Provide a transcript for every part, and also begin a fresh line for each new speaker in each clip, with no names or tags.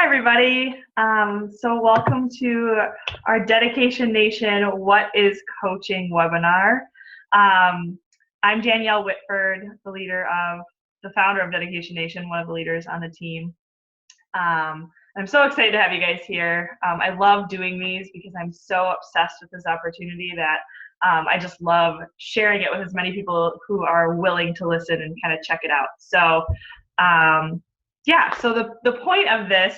Hi, everybody. So welcome to our Dedication Nation What is Coaching webinar. I'm Danielle Whitford, the founder of Dedication Nation, one of the leaders on the team. I'm so excited to have you guys here. I love doing these because I'm so obsessed with this opportunity that I just love sharing it with as many people who are willing to listen and kind of check it out. So so the point of this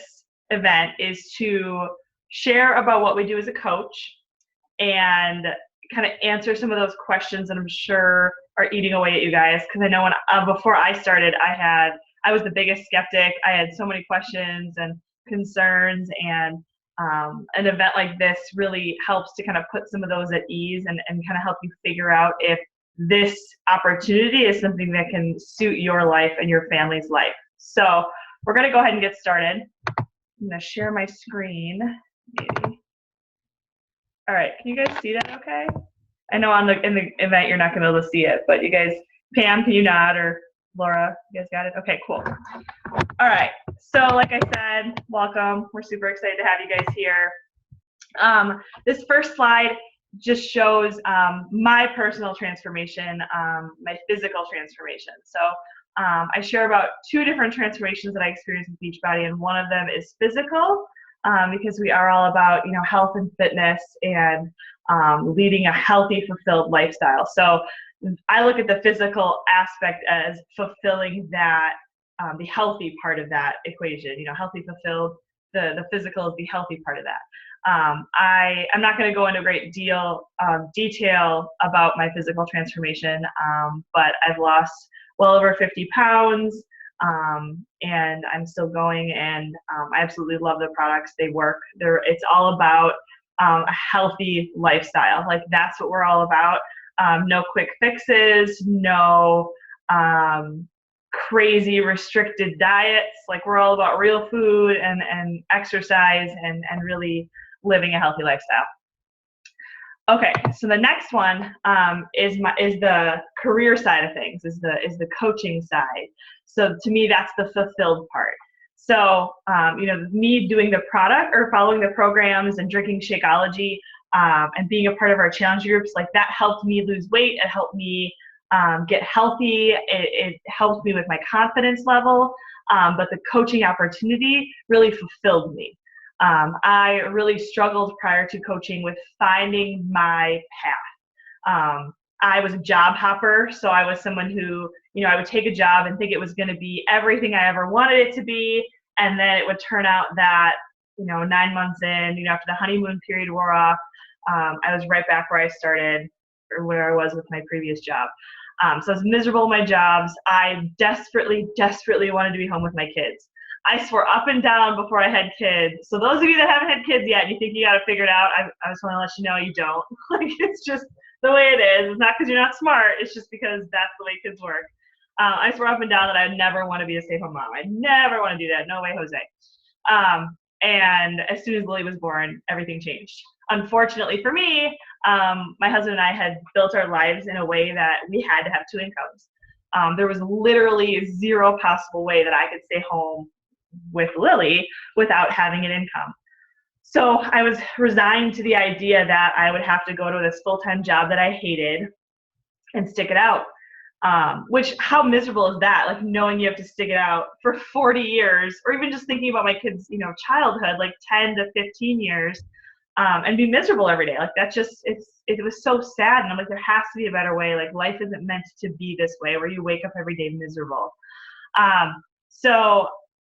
event is to share about what we do as a coach and kind of answer some of those questions that I'm sure are eating away at you guys. Because I know before I started, I was the biggest skeptic. I had so many questions and concerns, and an event like this really helps to kind of put some of those at ease and kind of help you figure out if this opportunity is something that can suit your life and your family's life. So we're going to go ahead and get started. I'm going to share my screen, maybe. All right, can you guys see that okay? I know in the event you're not going to be able to see it, but you guys, Pam, can you nod, or Laura, you guys got it? Okay, cool. All right, so like I said, welcome. We're super excited to have you guys here. This first slide just shows my personal transformation, my physical transformation. So I share about 2 different transformations that I experienced with Beachbody, and one of them is physical, because we are all about health and fitness and leading a healthy, fulfilled lifestyle. So I look at the physical aspect as fulfilling that, the healthy part of that equation. Healthy, fulfilled. The physical is the healthy part of that. I'm not going to go into a great deal of detail about my physical transformation, but I've lost well over 50 pounds, and I'm still going, and I absolutely love the products. They work. It's all about a healthy lifestyle. Like, that's what we're all about. No quick fixes, no crazy restricted diets. Like, we're all about real food and exercise and really living a healthy lifestyle. Okay, so the next one is the career side of things, is the coaching side. So to me, that's the fulfilled part. So me doing the product or following the programs and drinking Shakeology and being a part of our challenge groups, like, that helped me lose weight. It helped me get healthy. It helped me with my confidence level. But the coaching opportunity really fulfilled me. I really struggled prior to coaching with finding my path. I was a job hopper, so I was someone who, I would take a job and think it was going to be everything I ever wanted it to be, and then it would turn out that, 9 months in, after the honeymoon period wore off, I was right back where I started, or where I was with my previous job. So I was miserable in my jobs. I desperately, desperately wanted to be home with my kids. I swore up and down before I had kids. So those of you that haven't had kids yet and you think you got to figure it out, I just want to let you know you don't. Like, it's just the way it is. It's not because you're not smart. It's just because that's the way kids work. I swore up and down that I would never want to be a stay-at-home mom. I never want to do that. No way, Jose. And as soon as Lily was born, everything changed. Unfortunately for me, my husband and I had built our lives in a way that we had to have 2 incomes. There was literally zero possible way that I could stay home with Lily without having an income. So I was resigned to the idea that I would have to go to this full-time job that I hated and stick it out. Which, how miserable is that? Like, knowing you have to stick it out for 40 years, or even just thinking about my kids' childhood, like 10 to 15 years, and be miserable every day. Like, that just, it was so sad. And I'm like, there has to be a better way. Like, life isn't meant to be this way, where you wake up every day miserable. So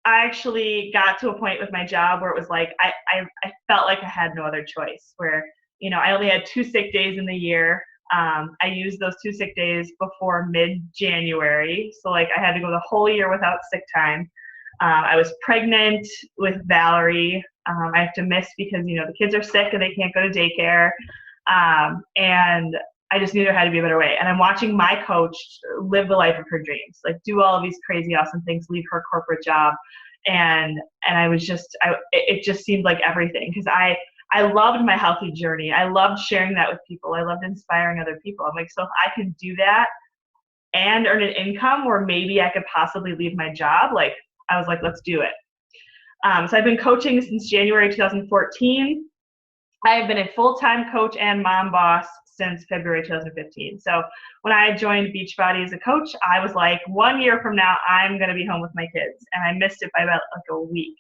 I actually got to a point with my job where it was like, I felt like I had no other choice, where, I only had 2 sick days in the year. I used those 2 sick days before mid-January. So, like, I had to go the whole year without sick time. I was pregnant with Valerie. I have to miss because, the kids are sick and they can't go to daycare. And I just knew there had to be a better way. And I'm watching my coach live the life of her dreams, like, do all of these crazy, awesome things, leave her corporate job. And I was just, it just seemed like everything, because I loved my healthy journey. I loved sharing that with people. I loved inspiring other people. I'm like, so if I can do that and earn an income where maybe I could possibly leave my job, like, I was like, let's do it. So I've been coaching since January 2014. I've been a full-time coach and mom boss since February 2015. So when I joined Beachbody as a coach, I was like, 1 year from now, I'm going to be home with my kids. And I missed it by about like a week.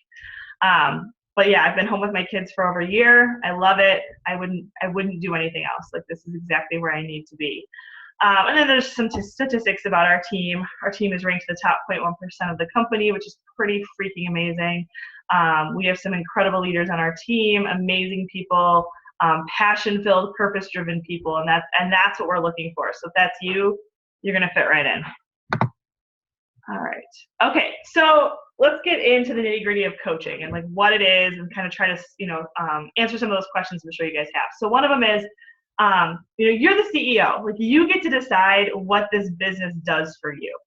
But yeah, I've been home with my kids for over a year. I love it. I wouldn't do anything else. Like, this is exactly where I need to be. And then there's some statistics about our team. Our team is ranked the top 0.1% of the company, which is pretty freaking amazing. We have some incredible leaders on our team, amazing people, passion-filled, purpose-driven people, and that's what we're looking for. So if that's you, you're gonna fit right in. All right. Okay, so let's get into the nitty-gritty of coaching and like what it is, and kind of try to answer some of those questions I'm sure you guys have. So one of them is, you're the CEO. Like, you get to decide what this business does for you.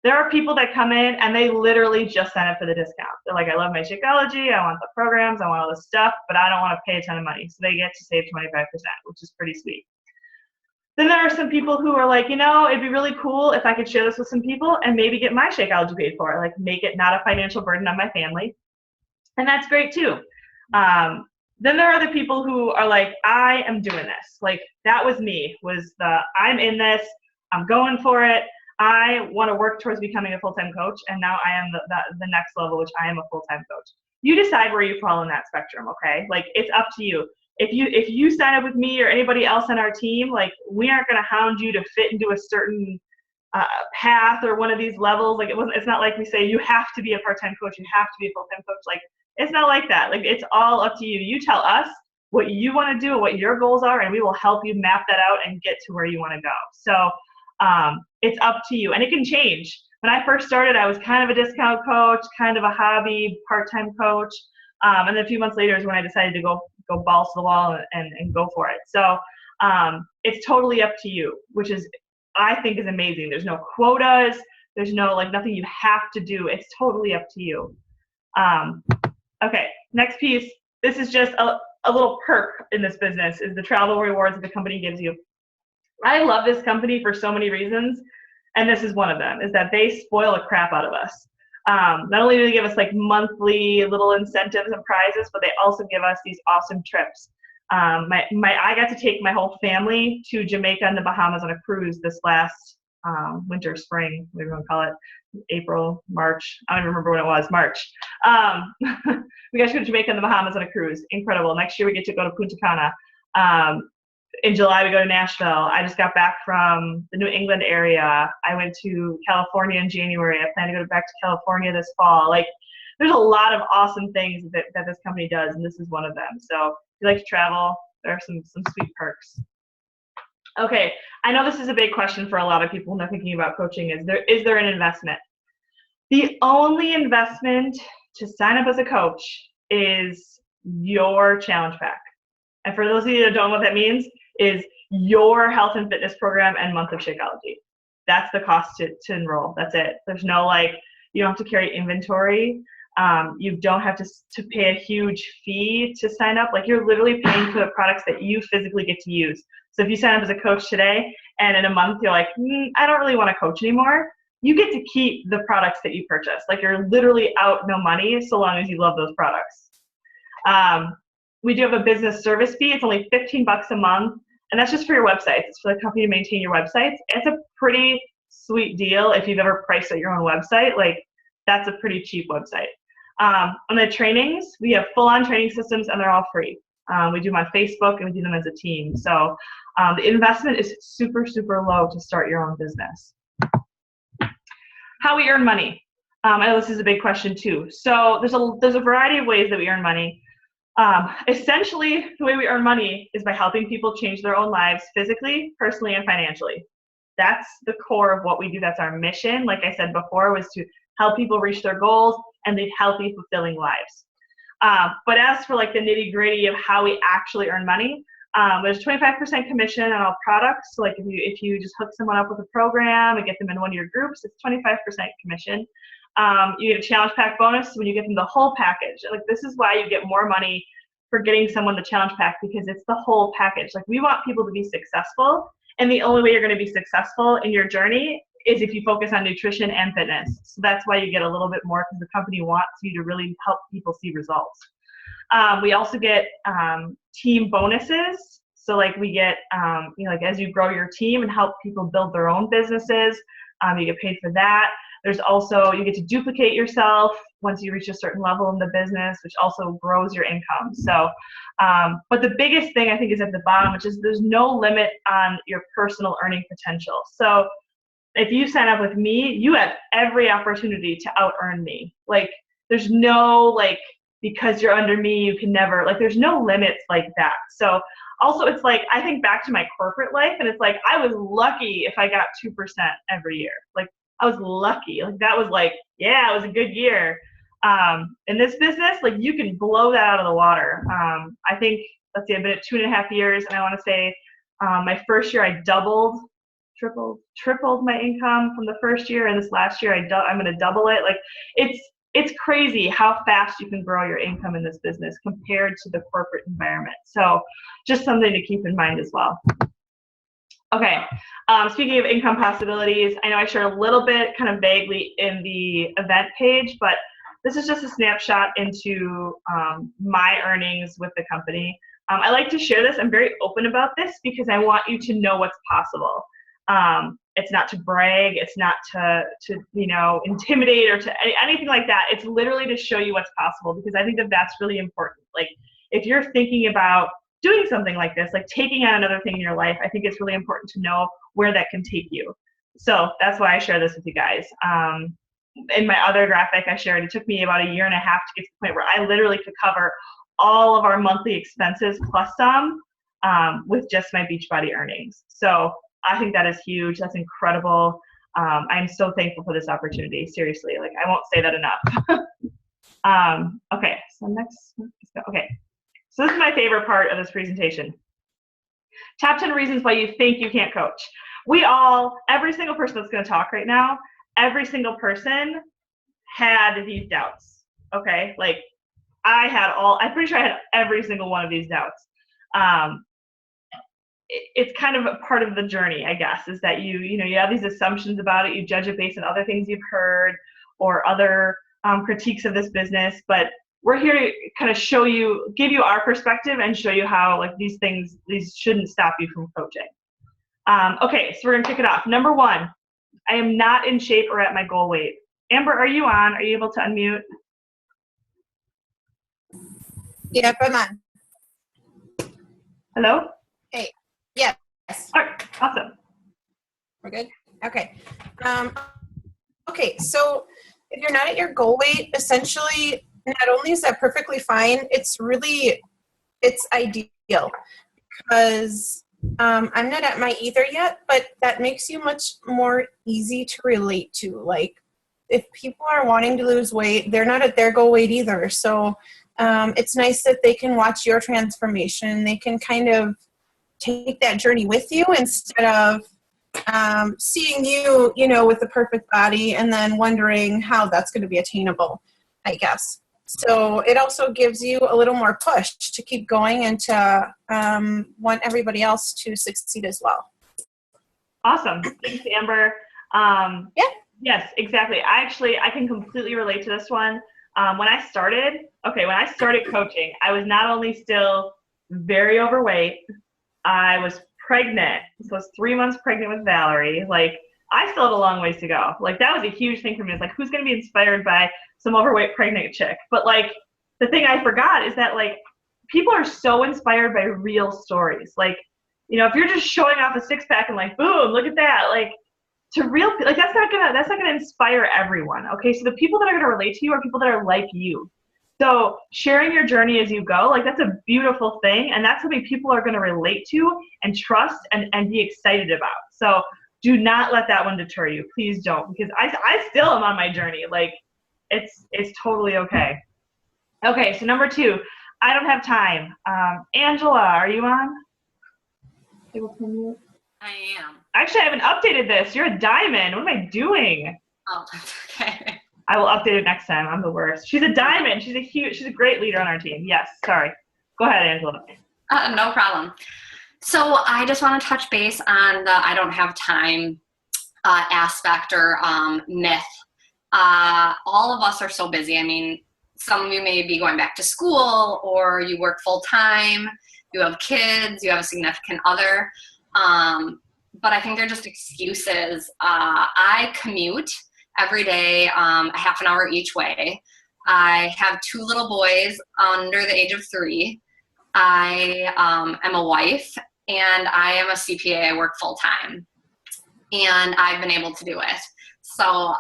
There are people that come in and they literally just sign up for the discount. They're like, I love my Shakeology, I want the programs, I want all this stuff, but I don't want to pay a ton of money. So they get to save 25%, which is pretty sweet. Then there are some people who are like, it'd be really cool if I could share this with some people and maybe get my Shakeology paid for, like make it not a financial burden on my family. And that's great too. Then there are other people who are like, I am doing this. Like, that was me, I'm in this, I'm going for it. I want to work towards becoming a full-time coach, and now I am the next level, which I am a full-time coach. You decide where you fall in that spectrum, okay? Like, it's up to you. If you sign up with me or anybody else on our team, like, we aren't going to hound you to fit into a certain path or one of these levels. Like, it's not like we say you have to be a part-time coach, you have to be a full-time coach. Like, it's not like that. Like, it's all up to you. You tell us what you want to do, what your goals are, and we will help you map that out and get to where you want to go. So it's up to you, and it can change. When I first started, I was kind of a discount coach, kind of a hobby part-time coach, and then a few months later is when I decided to go balls to the wall and go for it. So it's totally up to you, which is, I think, is amazing. There's no quotas. There's no nothing you have to do. It's totally up to you. Okay, next piece. This is just a little perk in this business, is the travel rewards that the company gives you. I love this company for so many reasons, and this is one of them, is that they spoil the crap out of us. Not only do they give us like monthly little incentives and prizes, but they also give us these awesome trips. I got to take my whole family to Jamaica and the Bahamas on a cruise this last winter, spring, whatever you want to call it, April, March. I don't even remember when it was, March. We got to go to Jamaica and the Bahamas on a cruise. Incredible. Next year we get to go to Punta Cana. In July, we go to Nashville. I just got back from the New England area. I went to California in January. I plan to go back to California this fall. Like, there's a lot of awesome things that this company does, and this is one of them. So if you like to travel, there are some sweet perks. Okay, I know this is a big question for a lot of people when they're thinking about coaching. Is there an investment? The only investment to sign up as a coach is your challenge pack. And for those of you that don't know what that means, is your health and fitness program and month of Shakeology. That's the cost to enroll. That's it. There's no you don't have to carry inventory. You don't have to pay a huge fee to sign up. Like, you're literally paying for the products that you physically get to use. So if you sign up as a coach today and in a month you're like, I don't really want to coach anymore, you get to keep the products that you purchase. Like, you're literally out no money so long as you love those products. We do have a business service fee. It's only $15 a month. And that's just for your websites. It's for the company to maintain your websites. It's a pretty sweet deal if you've ever priced out your own website. Like, that's a pretty cheap website. On the trainings, we have full-on training systems, and they're all free. We do them on Facebook, and we do them as a team. So the investment is super, super low to start your own business. How we earn money. I know this is a big question too. So there's a variety of ways that we earn money. Essentially, the way we earn money is by helping people change their own lives physically, personally, and financially. That's the core of what we do. That's our mission. Like I said before, was to help people reach their goals and lead healthy, fulfilling lives. But as for the nitty-gritty of how we actually earn money, there's 25% commission on all products. So if you just hook someone up with a program and get them in one of your groups, it's 25% commission. You get a challenge pack bonus when you get them the whole package. This is why you get more money for getting someone the challenge pack, because it's the whole package. We want people to be successful, and the only way you're going to be successful in your journey is if you focus on nutrition and fitness. So that's why you get a little bit more, because the company wants you to really help people see results. We also get team bonuses. So like we get, like as you grow your team and help people build their own businesses, you get paid for that. There's also, you get to duplicate yourself once you reach a certain level in the business, which also grows your income. So, but the biggest thing I think is at the bottom, which is there's no limit on your personal earning potential. So if you sign up with me, you have every opportunity to out earn me. Like there's no like, because you're under me, you can never, like there's no limits like that. So also it's like, I think back to my corporate life and it's like, I was lucky if I got 2% every year. Like I was lucky. Like that was like, yeah, it was a good year. In this business, like you can blow that out of the water. I think, let's see, I've been at 2.5 years and I want to say my first year I tripled my income from the first year, and this last year I'm going to double it. Like it's crazy how fast you can grow your income in this business compared to the corporate environment. So just something to keep in mind as well. Okay, speaking of income possibilities, I know I shared a little bit kind of vaguely in the event page, but this is just a snapshot into my earnings with the company. I like to share this. I'm very open about this because I want you to know what's possible. It's not to brag. It's not to intimidate or to anything like that. It's literally to show you what's possible, because I think that that's really important. Like if you're thinking about doing something like this, like taking on another thing in your life, I think it's really important to know where that can take you. So that's why I share this with you guys. In my other graphic I shared, it took me about 1.5 years to get to the point where I literally could cover all of our monthly expenses plus some with just my Beachbody earnings. So I think that is huge. That's incredible. I'm so thankful for this opportunity. Seriously, like I won't say that enough. Okay, so next, okay. So this is my favorite part of this presentation. Top 10 reasons why you think you can't coach. Every single person that's going to talk right now, every single person had these doubts. Okay, like I'm pretty sure I had every single one of these doubts. It's kind of a part of the journey, I guess, is that you have these assumptions about it. You judge it based on other things you've heard or other critiques of this business. But we're here to kind of give you our perspective and show you how like these shouldn't stop you from coaching. Okay, so we're gonna kick it off. Number 1, I am not in shape or at my goal weight. Amber, are you on? Are you able to unmute?
Yep, I'm on.
Hello?
Hey. Yes.
All right, awesome.
We're good? Okay. Okay, so if you're not at your goal weight, essentially, not only is that perfectly fine, it's ideal because I'm not at my either yet, but that makes you much more easy to relate to. Like if people are wanting to lose weight, they're not at their goal weight either. So it's nice that they can watch your transformation. They can kind of take that journey with you instead of seeing you, with the perfect body and then wondering how that's going to be attainable, I guess. So it also gives you a little more push to keep going and to want everybody else to succeed as well. Awesome.
Thanks, Amber.
Yeah.
Yes, exactly. I can completely relate to this one. When I started coaching, I was not only still very overweight, I was pregnant. So I was 3 months pregnant with Valerie. Like, I still had a long ways to go. Like, that was a huge thing for me. It's like, who's going to be inspired by some overweight pregnant chick? But, like, the thing I forgot is that, like, people are so inspired by real stories. Like, if you're just showing off a six-pack and, like, boom, look at that. Like, that's not gonna inspire everyone. Okay, so the people that are gonna relate to you are people that are like you. So sharing your journey as you go, like that's a beautiful thing, and that's something people are gonna relate to and trust and be excited about. So do not let that one deter you. Please don't, because I still am on my journey. Like it's totally okay. Okay, so number 2, I don't have time. Angela, are you on?
I am.
Actually, I haven't updated this. You're a diamond. What am I doing?
Oh, okay.
I will update it next time. I'm the worst. She's a diamond. She's a great leader on our team. Yes, sorry. Go ahead, Angela.
No problem. So I just want to touch base on the I don't have time aspect or myth. All of us are so busy. I mean, some of you may be going back to school, or you work full time, you have kids, you have a significant other. But I think they're just excuses. I commute every day, a half an hour each way. I have 2 little boys under the age of 3. I am a wife, and I am a CPA. I work full time, and I've been able to do it. So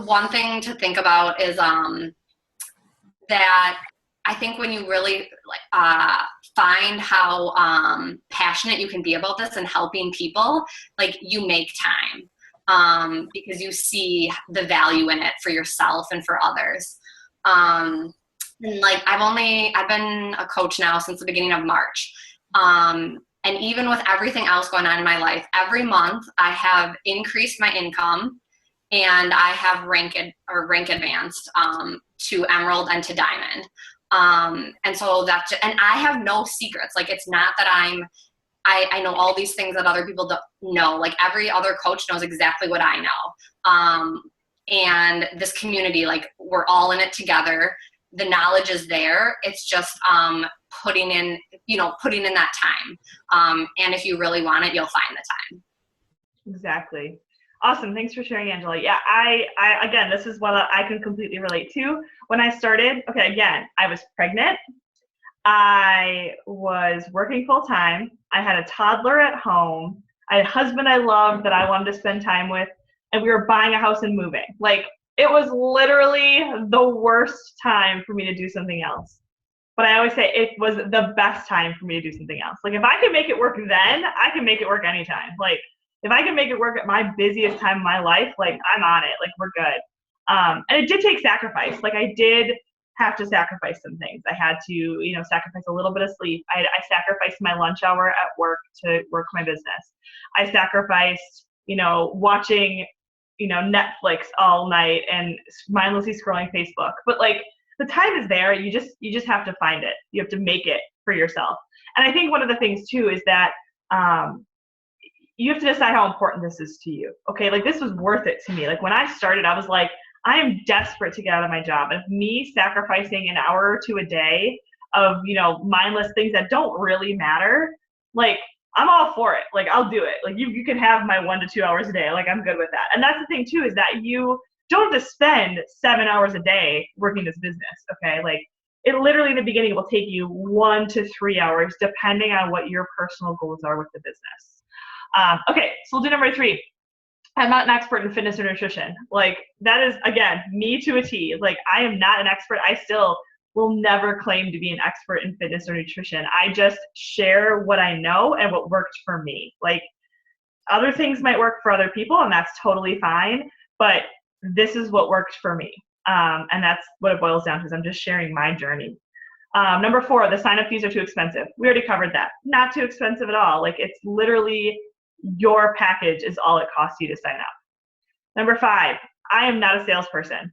one thing to think about is that I think when you really find how passionate you can be about this and helping people, like, you make time because you see the value in it for yourself and for others. And like, I've been a coach now since the beginning of March. And even with everything else going on in my life, every month I have increased my income, and I have rank advanced to Emerald and to Diamond. And so and I have no secrets. Like, it's not that I know all these things that other people don't know. Like, every other coach knows exactly what I know. And this community, like, we're all in it together. The knowledge is there. It's just putting in that time. And if you really want it, you'll find the time.
Exactly. Awesome. Thanks for sharing, Angela. Yeah, I again, this is what I can completely relate to. When I started, I was pregnant. I was working full time. I had a toddler at home. I had a husband I loved that I wanted to spend time with, and we were buying a house and moving. Like, it was literally the worst time for me to do something else. But I always say it was the best time for me to do something else. Like, if I could make it work then, I can make it work anytime. Like, if I can make it work at my busiest time of my life, like, I'm on it. Like, we're good. And it did take sacrifice. Like, I did have to sacrifice some things. I had to, sacrifice a little bit of sleep. I sacrificed my lunch hour at work to work my business. I sacrificed, watching, Netflix all night and mindlessly scrolling Facebook. But, like, the time is there. You just have to find it. You have to make it for yourself. And I think one of the things too is that you have to decide how important this is to you. Okay, like, this was worth it to me. Like, when I started, I was like, I am desperate to get out of my job. And me sacrificing an hour or 2 a day of, mindless things that don't really matter, like, I'm all for it. Like, I'll do it. Like, you can have my 1 to 2 hours a day. Like, I'm good with that. And that's the thing too, is that you don't have to spend 7 hours a day working this business. Okay, like, it literally in the beginning will take you 1 to 3 hours, depending on what your personal goals are with the business. Okay, so we'll do number 3. I'm not an expert in fitness or nutrition. Like, that is, again, me to a T. Like, I am not an expert. I still will never claim to be an expert in fitness or nutrition. I just share what I know and what worked for me. Like, other things might work for other people, and that's totally fine, but this is what worked for me. And that's what it boils down to, is I'm just sharing my journey. Number 4, the sign-up fees are too expensive. We already covered that. Not too expensive at all. Like, it's literally your package is all it costs you to sign up. Number 5, I am not a salesperson.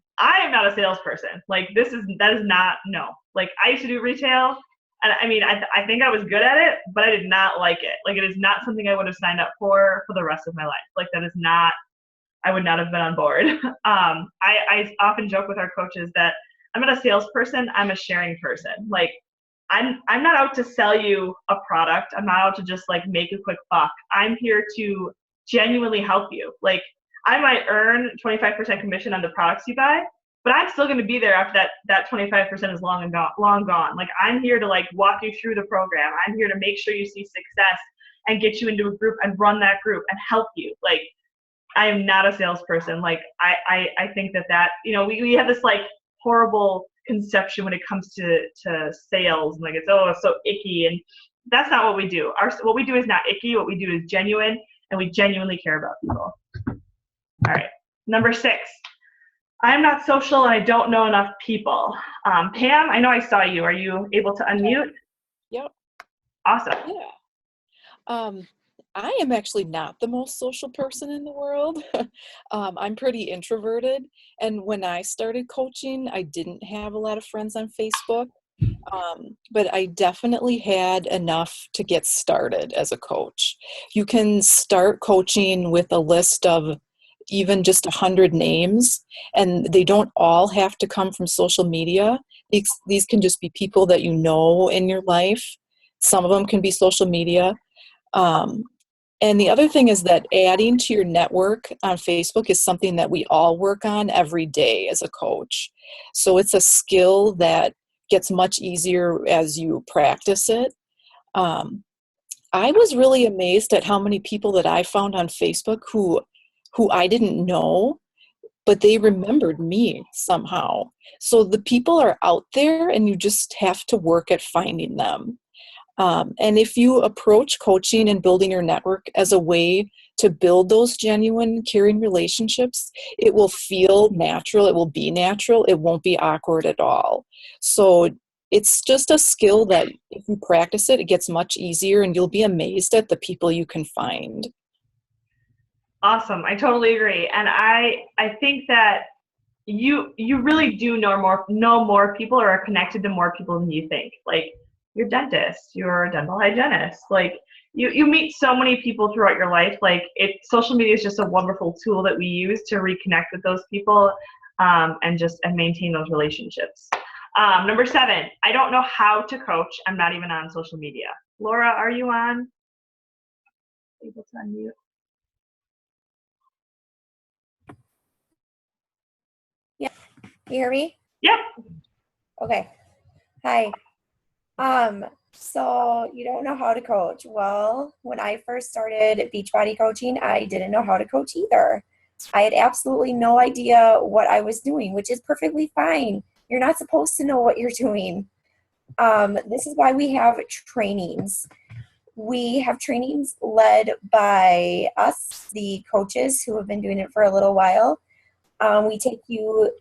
Like, that is not, no. Like, I used to do retail, and I mean, I think I was good at it, but I did not like it. Like, it is not something I would have signed up for the rest of my life. Like, that is not, I would not have been on board. I often joke with our coaches that I'm not a salesperson, I'm a sharing person. Like, I'm not out to sell you a product. I'm not out to just, like, make a quick buck. I'm here to genuinely help you. Like, I might earn 25% commission on the products you buy, but I'm still going to be there after that 25% is long gone. Like, I'm here to, like, walk you through the program. I'm here to make sure you see success and get you into a group and run that group and help you. Like, I am not a salesperson. Like, I think that, we have this, like, horrible conception when it comes to sales, and, like, it's so icky, and that's not what we do. What we do is not icky. What we do is genuine, and we genuinely care about people. All right, number 6, I'm not social and I don't know enough people. Pam, I know I saw you. Are you able to unmute?
Yep.
Awesome.
Yeah. I am actually not the most social person in the world. I'm pretty introverted. And when I started coaching, I didn't have a lot of friends on Facebook. But I definitely had enough to get started as a coach. You can start coaching with a list of even just 100 names, and they don't all have to come from social media. These can just be people that you know in your life. Some of them can be social media. And the other thing is that adding to your network on Facebook is something that we all work on every day as a coach. So it's a skill that gets much easier as you practice it. I was really amazed at how many people that I found on Facebook who I didn't know, but they remembered me somehow. So the people are out there, and you just have to work at finding them. And if you approach coaching and building your network as a way to build those genuine, caring relationships, it will feel natural. It will be natural. It won't be awkward at all. So it's just a skill that if you practice it, it gets much easier, and you'll be amazed at the people you can find.
Awesome. I totally agree. And I think that you really do know more people, or are connected to more people than you think. Like your dentist, your dental hygienist, like you meet so many people throughout your life. Like social media is just a wonderful tool that we use to reconnect with those people, and maintain those relationships. Number 7, I don't know how to coach. I'm not even on social media. Laura, are you on? Able to unmute?
Yeah. Can you hear me?
Yep.
Okay. Hi. So you don't know how to coach. Well, when I first started Beachbody coaching, I didn't know how to coach either. I had absolutely no idea what I was doing, which is perfectly fine. You're not supposed to know what you're doing. This is why we have trainings. We have trainings led by us, the coaches who have been doing it for a little while. We take you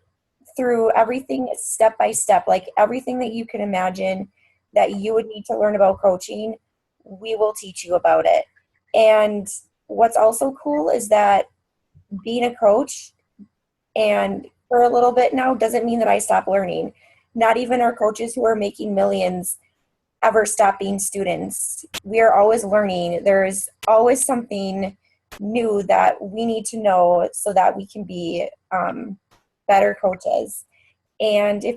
through everything step by step, like everything that you can imagine that you would need to learn about coaching, we will teach you about it. And what's also cool is that being a coach and for a little bit now doesn't mean that I stop learning. Not even our coaches who are making millions ever stop being students. We are always learning. There's always something new that we need to know so that we can be better coaches. And if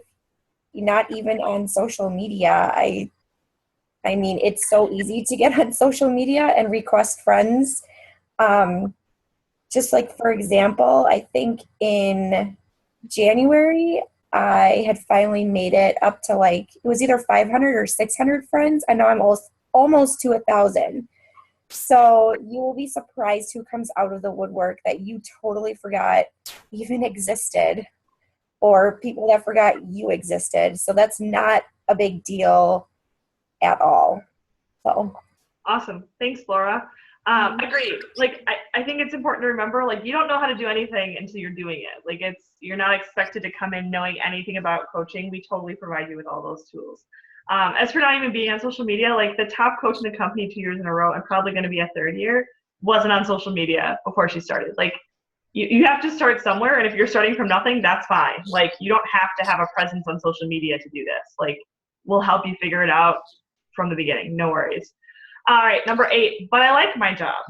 not even on social media, I mean, it's so easy to get on social media and request friends. Just like, for example, I think in January, I had finally made it up to it was either 500 or 600 friends. I know I'm almost to 1,000. So you will be surprised who comes out of the woodwork that you totally forgot even existed, or people that forgot you existed. So that's not a big deal at all. So
Awesome. Thanks, Laura. Agreed. I think it's important to remember, you don't know how to do anything until you're doing it. You're not expected to come in knowing anything about coaching. We totally provide you with all those tools. As for not even being on social media, the top coach in the company 2 years in a row, and probably going to be a third year, wasn't on social media before she started. You have to start somewhere, and if you're starting from nothing, that's fine. You don't have to have a presence on social media to do this. We'll help you figure it out from the beginning. No worries. All right, number 8, but I like my job.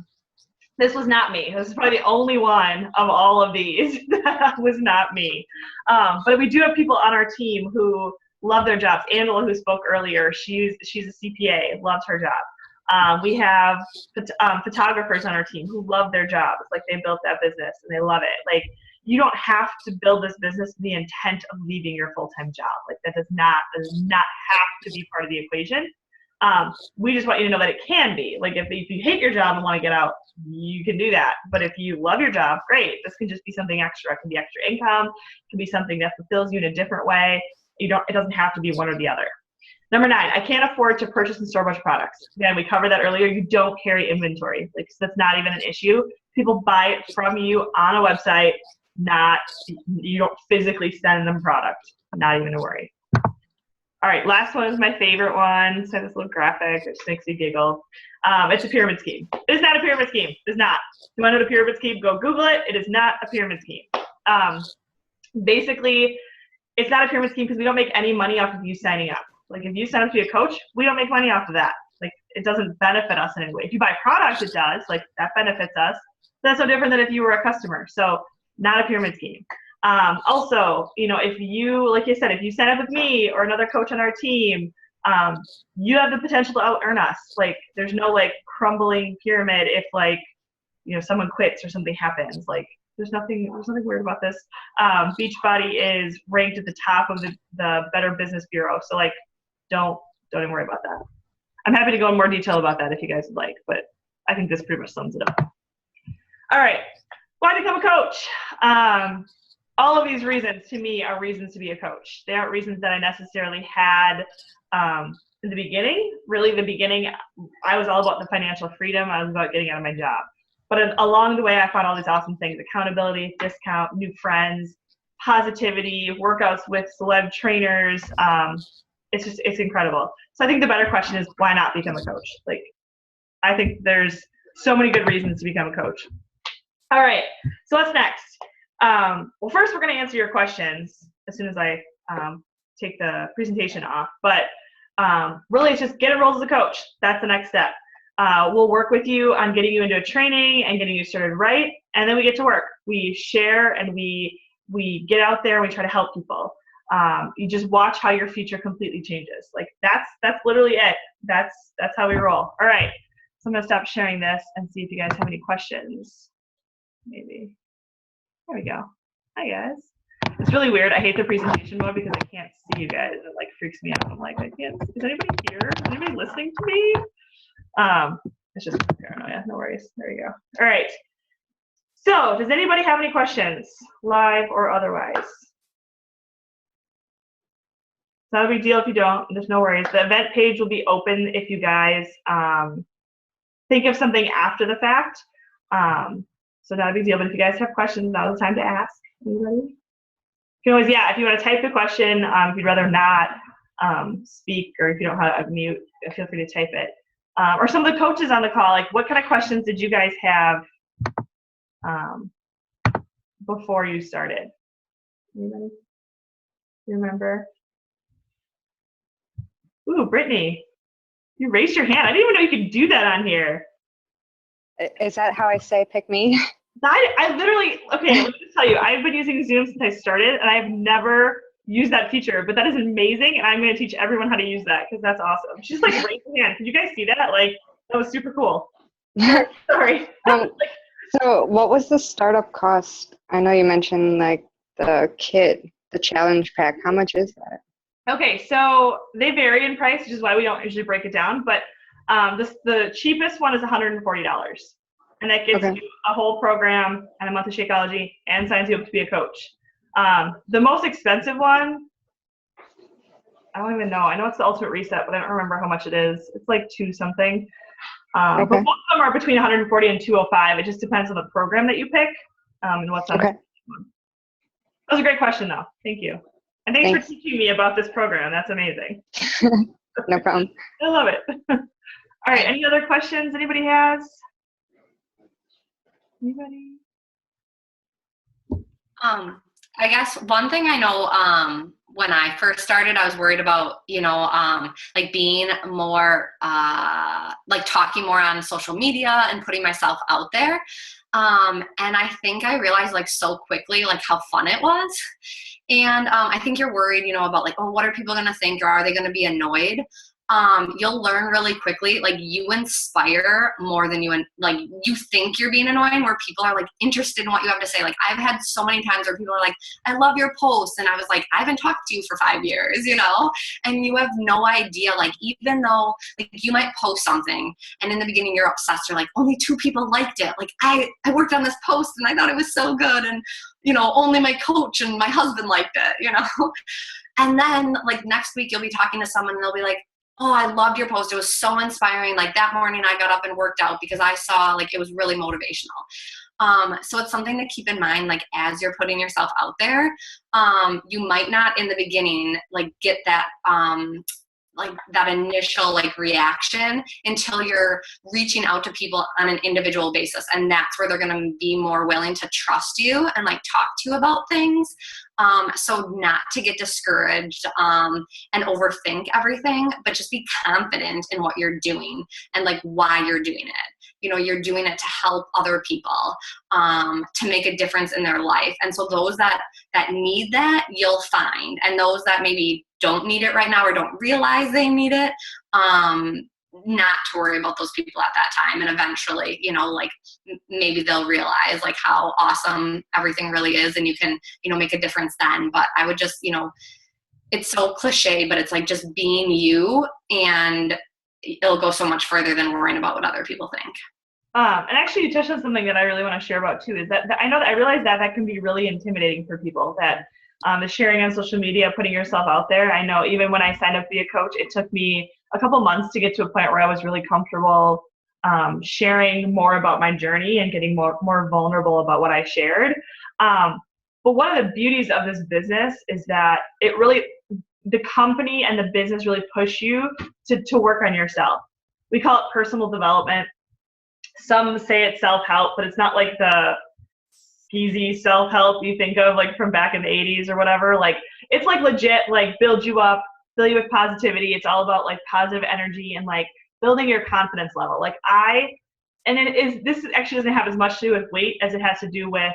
This was not me. This is probably the only one of all of these that was not me. But we do have people on our team who love their jobs. Angela, who spoke earlier, she's a CPA, loves her job. We have photographers on our team who love their jobs. They built that business and they love it. You don't have to build this business with the intent of leaving your full-time job. That does not have to be part of the equation. We just want you to know that it can be. If you hate your job and want to get out, you can do that. But if you love your job, great. This can just be something extra. It can be extra income. It can be something that fulfills you in a different way. It doesn't have to be one or the other. Number 9, I can't afford to purchase and store much products. Again, we covered that earlier. You don't carry inventory. So that's not even an issue. People buy it from you on a website. You don't physically send them product. Not even to worry. All right, last one is my favorite one. So this little graphic, it just makes you giggle. It's a pyramid scheme. It is not a pyramid scheme. It is not. If you want to know a pyramid scheme, go Google it. It is not a pyramid scheme. Basically, it's not a pyramid scheme because we don't make any money off of you signing up. Like if you sign up to be a coach, we don't make money off of that. Like it doesn't benefit us in any way. If you buy product, it does. Like that benefits us. That's no different than if you were a customer. So not a pyramid scheme. Also, if you, like you said, if you sign up with me or another coach on our team, you have the potential to out earn us. Like there's no like crumbling pyramid if like, someone quits or something happens. Like there's nothing weird about this. Beachbody is ranked at the top of the Better Business Bureau. So like, don't even worry about that. I'm happy to go in more detail about that if you guys would like, but I think this pretty much sums it up. All right, why become a coach? All of these reasons to me are reasons to be a coach. They aren't reasons that I necessarily had in the beginning. Really, the beginning, I was all about the financial freedom. I was about getting out of my job. But along the way, I found all these awesome things: accountability, discount, new friends, positivity, workouts with celeb trainers. It's incredible. So I think the better question is, why not become a coach? Like, I think there's so many good reasons to become a coach. All right, so what's next? Well, first we're going to answer your questions as soon as I take the presentation off. But really, it's just get enrolled as a coach. That's the next step. We'll work with you on getting you into a training and getting you started right, and then we get to work. We share and we get out there and we try to help people. You just watch how your future completely changes. Like that's literally it. That's how we roll. All right. So I'm gonna stop sharing this and see if you guys have any questions. Maybe. There we go. Hi guys. It's really weird. I hate the presentation mode because I can't see you guys. It like freaks me out. I'm like, I can't. Is anybody here? Is anybody listening to me? It's just paranoia. No worries. There you go. All right. So does anybody have any questions, live or otherwise? It's not a big deal if you don't. There's no worries. The event page will be open if you guys think of something after the fact. So not a big deal. But if you guys have questions, now's the time to ask. Anybody? You can always, if you want to type the question, if you'd rather not speak, or if you don't know how to unmute, feel free to type it. Or some of the coaches on the call, like what kind of questions did you guys have before you started? Anybody? You remember? Ooh, Brittany, you raised your hand. I didn't even know you could do that on here.
Is that how I say pick me?
I literally, okay, let me just tell you, I've been using Zoom since I started, and I've never used that feature, but that is amazing, and I'm going to teach everyone how to use that, because that's awesome. She's like, raise your hand. Did you guys see that? Like, that was super cool. Sorry.
So what was the startup cost? I know you mentioned like the kit, the challenge pack. How much is that?
Okay, so they vary in price, which is why we don't usually break it down, but the cheapest one is $140, and that gets you a whole program and a month of Shakeology and signs you up to be a coach. The most expensive one, I don't even know. I know it's the Ultimate Reset, but I don't remember how much it is. It's like $2 something. But both of them are between $140 and $205. It just depends on the program that you pick and what's on it. That was a great question, though. Thank you. And thanks for teaching me about this program. That's amazing.
No problem.
I love it. All right. Any other questions anybody has? Anybody?
I guess one thing I know when I first started, I was worried about, like being more, like talking more on social media and putting myself out there. And I think I realized like so quickly, like how fun it was. And I think you're worried, about like, oh, what are people going to think, or are they going to be annoyed? You'll learn really quickly, like you inspire more than you think you're being annoying, where people are like interested in what you have to say. Like I've had so many times where people are like, I love your posts. And I was like, I haven't talked to you for 5 years, and you have no idea, like, even though like you might post something and in the beginning you're obsessed, you're like, only 2 people liked it. Like I worked on this post and I thought it was so good. And, only my coach and my husband liked it, and then like next week you'll be talking to someone and they'll be like, oh, I loved your post. It was so inspiring. Like that morning I got up and worked out because I saw like it was really motivational. So it's something to keep in mind, like as you're putting yourself out there, you might not in the beginning like get that like that initial like reaction until you're reaching out to people on an individual basis. And that's where they're going to be more willing to trust you and like talk to you about things. So not to get discouraged and overthink everything, but just be confident in what you're doing and like why you're doing it. You know, you're doing it to help other people, to make a difference in their life. And so those that need that, you'll find. And those that maybe don't need it right now or don't realize they need it, not to worry about those people at that time. And eventually, you know, like maybe they'll realize like how awesome everything really is, and you can, you know, make a difference then. But I would just, you know, it's so cliche, but it's like just being you, and it'll go so much further than worrying about what other people think.
And actually you touched on something that I really want to share about too, is that I know that I realize that can be really intimidating for people, that the sharing on social media, putting yourself out there. I know even when I signed up to be a coach, it took me a couple months to get to a point where I was really comfortable sharing more about my journey and getting more vulnerable about what I shared. But one of the beauties of this business is that it really, the company and the business really push you to work on yourself. We call it personal development. Some say it's self-help, but it's not like the skeezy self-help you think of like from back in the 80s or whatever. Like it's like legit, like build you up, fill you with positivity. It's all about like positive energy and like building your confidence level. Like this actually doesn't have as much to do with weight as it has to do with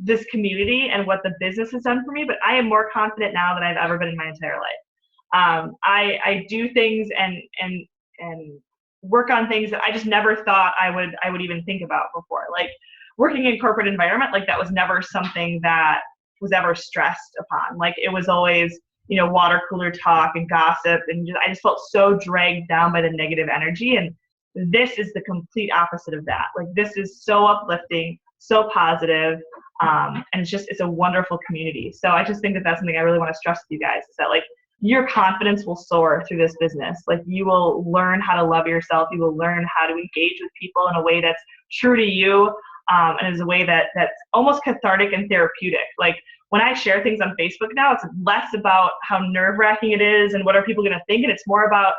this community and what the business has done for me. But I am more confident now than I've ever been in my entire life. I do things and work on things that I just never thought I would even think about before. Like working in corporate environment, like that was never something that was ever stressed upon. Like it was always, you know, water cooler talk and gossip, and I just felt so dragged down by the negative energy. And this is the complete opposite of that. Like this is so uplifting, so positive, and it's a wonderful community. So I just think that that's something I really want to stress with you guys, is that like your confidence will soar through this business. Like you will learn how to love yourself. You will learn how to engage with people in a way that's true to you, and is a way that's almost cathartic and therapeutic. Like when I share things on Facebook now, it's less about how nerve-wracking it is and what are people going to think, and it's more about,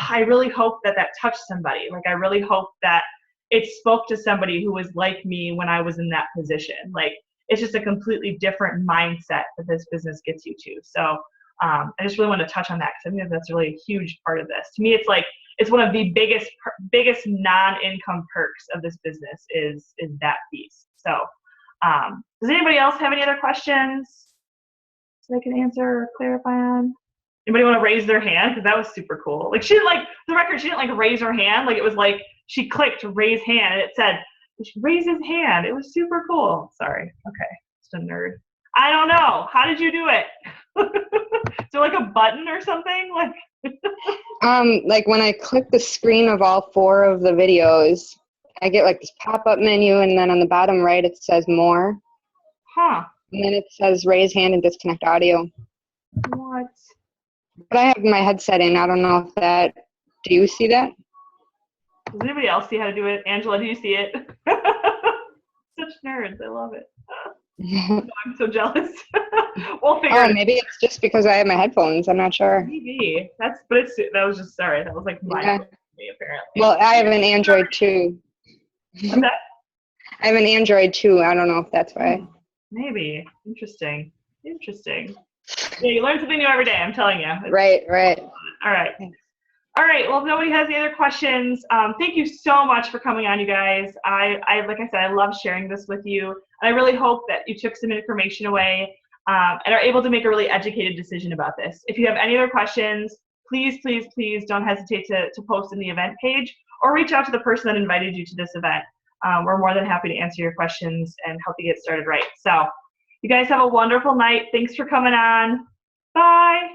I really hope that touched somebody. Like I really hope that it spoke to somebody who was like me when I was in that position. Like it's just a completely different mindset that this business gets you to. So I just really want to touch on that because I think that's really a huge part of this. To me, it's like it's one of the biggest non-income perks of this business is that piece. So does anybody else have any other questions that I can answer or clarify on? Anybody want to raise their hand? Because that was super cool. Like she didn't, like, for the record, she didn't like raise her hand. Like it was like she clicked raise hand and it said raise his hand. It was super cool. Sorry. Okay. Just a nerd. I don't know. How did you do it? Is there like a button or something?
Like when I click the screen of all 4 of the videos, I get like this pop-up menu, and then on the bottom right it says more.
Huh.
And then it says raise hand and disconnect audio.
What?
But I have my headset in. I don't know if that. Do you see that?
Does anybody else see how to do it? Angela, do you see it? Such nerds. I love it. I'm so jealous. We'll figure it out.
Maybe it's just because I have my headphones. I'm not sure.
Maybe. That was like my me apparently.
Well, I have an Android too.
What's that?
I have an Android too. I don't know if that's why.
Maybe. Interesting. Yeah, you learn something new every day, I'm telling you.
Right.
All right.
Thanks.
All right. Well, if nobody has any other questions, thank you so much for coming on, you guys. I like I said, I love sharing this with you. And I really hope that you took some information away and are able to make a really educated decision about this. If you have any other questions, please don't hesitate to post in the event page or reach out to the person that invited you to this event. We're more than happy to answer your questions and help you get started right. So you guys have a wonderful night. Thanks for coming on. Bye.